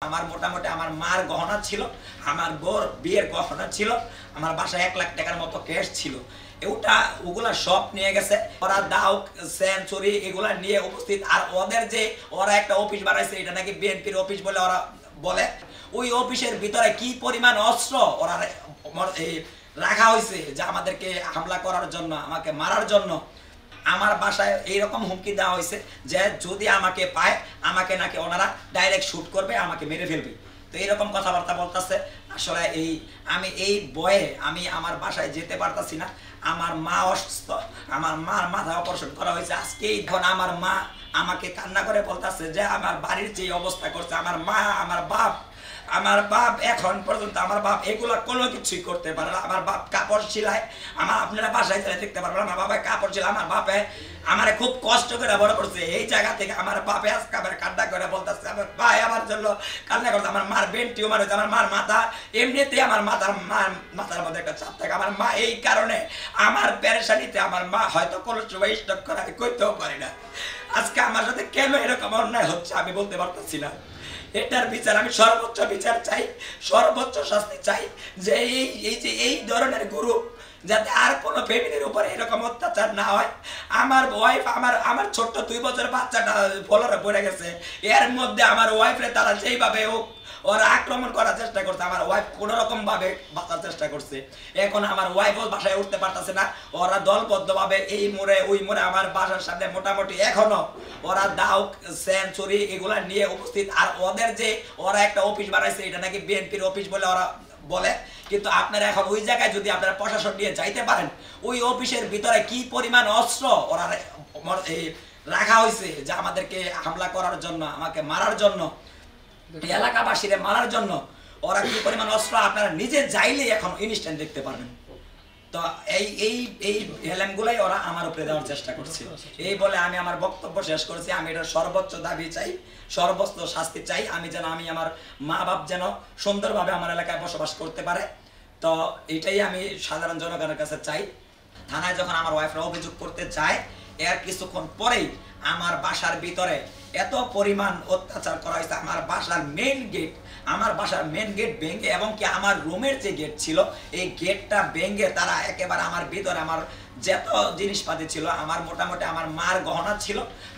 আমার মোটামুটি আমার মার গহনা ছিল, আমার বোর বিয়ের গহনা ছিল, আমার বাসায় 1 লাখ টাকার মতো ক্যাশ ছিল। ওগুলা সব নিয়ে গেছে। ওরা দাও সেঞ্চুরি এগুলা নিয়ে উপস্থিত। আর ওদের যে ওরা একটা অফিস বানাইছে, এটা নাকি বিএনপির অফিস বলে ওরা বলে। ওই অফিসের ভিতরে কি পরিমাণ অস্ত্র ওরা রাখা হয়েছে যে আমাদেরকে হামলা করার জন্য, আমাকে মারার জন্য। আমার বাসায় এইরকম হুমকি দেওয়া হয়েছে যে যদি আমাকে পায় আমাকে নাকি ওনারা ডাইরেক্ট শুট করবে, আমাকে মেরে ফেলবে। তো এইরকম কথাবার্তা বলতেছে। আসলে আমি এই ভয়ে আমি আমার বাসায় যেতে পারতাছি না। আমার মা অসুস্থ, আমার মার মাথা অপারেশন করা হয়েছে আজকেই। এখন আমার মা আমাকে কান্না করে বলতেছে যে আমার বাড়ির যে অবস্থা করছে আমার মা, আমার বাপ এখন পর্যন্ত আমার বাপ এগুলো কোনো কিছুই করতে পারে না। আমার বাপ কাপড় সেলাই, আপনারা বাসায় চলে দেখতে পারবেন, আমার বাবা কাপড় সেলাই। আমার বাপে আমারে খুব কষ্ট করে বড় করছে। এই জায়গা থেকে আমার বাপে আজকে আবার কান্না করে বলতেছে আমার ভাই আমার জন্য কান্না করছে। আমার মার ব্রেন টিউমার হয়েছে, আমার মার মাথা এমনিতেই আমার মাথার মধ্যে একটা চাপ থাকে। আমার মা এই কারণে আমার পেরেশানিতে আমার মা হয়তো কোনো সময় স্টক করে আমি করতেও পারি না। আজকে আমার সাথে কেন এরকম অন্যায় হচ্ছে আমি বলতে পারতেছি না। এটার বিচার আমি সর্বোচ্চ বিচার চাই, সর্বোচ্চ শাস্তি চাই। যে এই ধরনের গ্রুপ যাতে আর কোনো ফ্যামিলির উপরে এরকম অত্যাচার না হয়। আমার ওয়াইফ আমার ছোট্ট 2 বছরের বাচ্চাটা ফলরে পড়ে গেছে, এর মধ্যে আমার ওয়াইফরে তারা যেইভাবে ওরা আক্রমণ করার চেষ্টা করছে। আমার ওয়াইফ কোনো রকম ভাবে বাঁচার চেষ্টা করছে। এখন আমার ওয়াইফও বাসায় উঠতে পারতেছে না। ওরা দলবদ্ধভাবে এই মোড়ে ওই মোড়ে আমার বাসার সামনে মোটামুটি এখনো ওরা দাও সেঞ্চুরি এগুলা নিয়ে উপস্থিত। আর ওদের যে ওরা একটা অফিস বানাইছে, এটা নাকি বিএনপির অফিস বলে ওরা বলে। কিন্তু আপনারা এখন ওই জায়গায় যদি আপনারা প্রশাসন নিয়ে যাইতে পারেন, ওই অফিসের ভিতরে কি পরিমাণ অস্ত্র ওরা রাখা হয়েছে যে আমাদেরকে হামলা করার জন্য, আমাকে মারার জন্য, এলাকাবাসীরা মারার জন্য ওরা কি পরিমাণ অস্ত্র আপনারা নিজে যাইলে এখন ইনস্ট্যান্ট দেখতে পারবেন। তো এই হেলেমগুলাই ওরা আমার উপরে দেওয়ার চেষ্টা করছে। এই বলে আমি আমার বক্তব্য শেষ করছি। আমি এটার সর্বোচ্চ দাবি চাই, সর্বোচ্চ শাস্তি চাই। আমি আমার মা বাপ যেন সুন্দরভাবে আমার এলাকায় বসবাস করতে পারে। তো এটাই আমি সাধারণ জনগণের কাছে চাই। থানায় যখন আমার ওয়াইফরা অভিযোগ করতে যায়, এর কিছুক্ষণ পরেই আমার বাসার ভিতরে এত পরিমাণ অত্যাচার করা হয়েছে। আমার বাসার মেন গেট ভেঙে, এবং কি আমার রুমের যে গেট ছিল এই গেটটা ভেঙে তারা একেবারে আমার ভিতরে আমার যত জিনিসপাতি ছিল, আমার মোটামুটি আমার মার গহনা ছিল,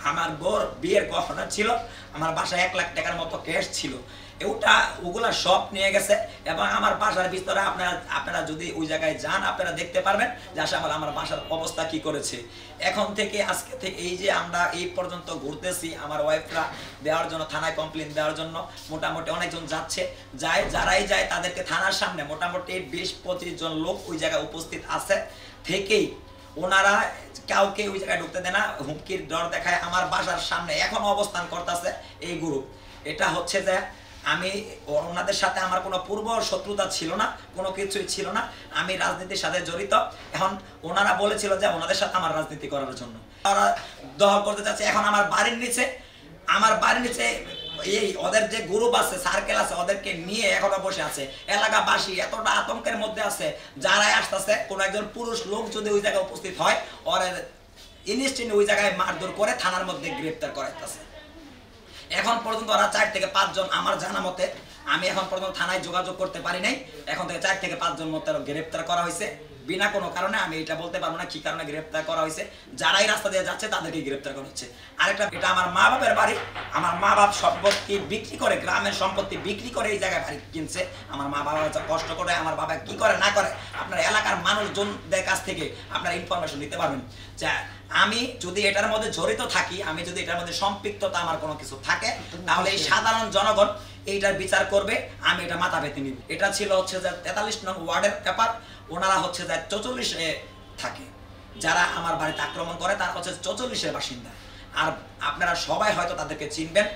আমার বোর বিয়ের গহনা ছিল, আমার বাসায় 1 লাখ টাকার মতো ক্যাশ ছিল, ওগুলা সব নিয়ে গেছে। এবং আমার বাসার ভিতরে আপনারা যদি ওই জায়গায় যান আপনারা দেখতে পারবেন যে আসলে আমার বাসার অবস্থা কি করেছে। এখন থেকে আজকে থেকে এই যে আমরা এই পর্যন্ত ঘুরতেছি, আমার ওয়াইফরা দেওয়ার জন্য থানায় কমপ্লেন দেওয়ার জন্য মোটামুটি অনেকজন যাচ্ছে, যারাই যায় তাদেরকে থানার সামনে মোটামুটি 20-25 জন লোক ওই জায়গায় উপস্থিত আছে থেকেই ওনারা কাউকে ওই জায়গায় ঢুকতে দেয় না, হুমকির ডর দেখায়। আমার বাসার সামনে এখন অবস্থান করতেছে এই গ্রুপ। এটা হচ্ছে যে আমি ওনাদের সাথে আমার কোনো পূর্ব শত্রুতা ছিল না, কোনো কিছুই ছিল না। আমি রাজনীতির সাথে জড়িত। এখন ওনারা বলেছিল যে ওনাদের সাথে আমার রাজনীতি করার জন্য ওরা দখল করতে চাচ্ছে। এখন আমার বাড়ির নিচে এই ওদের যে গ্রুপ আছে, সার্কেল আছে, ওদেরকে নিয়ে এখনো বসে আছে। এলাকাবাসী এতটা আতঙ্কের মধ্যে আছে, যারাই আসতেছে কোনো একজন পুরুষ লোক যদি ওই জায়গায় উপস্থিত হয়, ওরা ইনস্ট্যান্ট ওই জায়গায় মারধর করে থানার মধ্যে গ্রেপ্তার করাইতেছে। এখন পর্যন্ত ওরা 4 থেকে 5 জন, আমার জানা মতে, আমি এখন পর্যন্ত থানায় যোগাযোগ করতে পারি নাই, এখন থেকে 4 থেকে 5 জন মতো গ্রেপ্তার করা হয়েছে বিনা কোনো কারণে। আমি এটা বলতে পারবো না কি কারণে গ্রেপ্তার করা হয়েছে। যারাই রাস্তা দিয়ে যাচ্ছে তাদেরকে গ্রেপ্তার করা হচ্ছে। আরেকটা, এটা আমার মা বাপের বাড়ি। আমার মা বাপ সম্পত্তি বিক্রি করে, গ্রামের সম্পত্তি বিক্রি করে এই জায়গায় বাড়ি কিনছে। আমার মা বাবা কষ্ট করে, আমার বাবা কি করে না করে আপনার এলাকার মানুষজনদের কাছ থেকে আপনারা ইনফরমেশন নিতে পারবেন। যে আমি যদি এটার মধ্যে জড়িত থাকি, আমি যদি এটার মধ্যে সম্পৃক্ততা আমার কোনো কিছু থাকে, তাহলে এই সাধারণ জনগণ এইটার বিচার করবে, আমি এটা মাথা পেতে নিব। এটা ছিল হচ্ছে যে 43 নং ওয়ার্ডের ব্যাপার। ওনারা হচ্ছে যে 44-এ থাকে। যারা আমার বাড়িতে আক্রমণ করে তারা হচ্ছে 44-এর বাসিন্দা। আর আপনারা সবাই হয়তো তাদেরকে চিনবেন।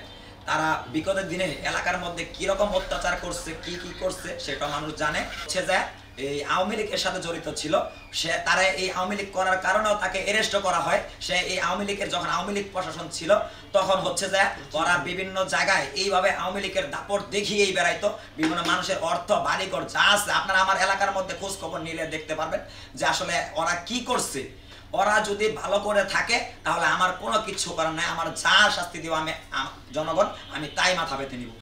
তারা বিগতের দিনে এলাকার মধ্যে কিরকম অত্যাচার করছে, কি করছে সেটা মানুষ জানে। হচ্ছে যে এই আওয়ামী লীগের সাথে জড়িত ছিল, তারা এই আওয়ামী লীগ করার কারণেও তাকে অ্যারেস্ট করা হয়। সে এই আওয়ামী লীগের যখন আওয়ামী লীগ প্রশাসন ছিল তখন হচ্ছে যে ওরা বিভিন্ন জায়গায় এইভাবে আওয়ামী লীগের দাপট দেখিয়েই বেড়াইতো। বিভিন্ন মানুষের অর্থ বাড়িঘর যা আছে আপনারা আমার এলাকার মধ্যে খোঁজ খবর নিলে দেখতে পারবেন যে আসলে ওরা কি করছে। ওরা যদি ভালো করে থাকে তাহলে আমার কোনো কিছু করার নাই। আমার যা শাস্তি দিব আমি জনগণ, আমি তাই মাথা পেতে নিব।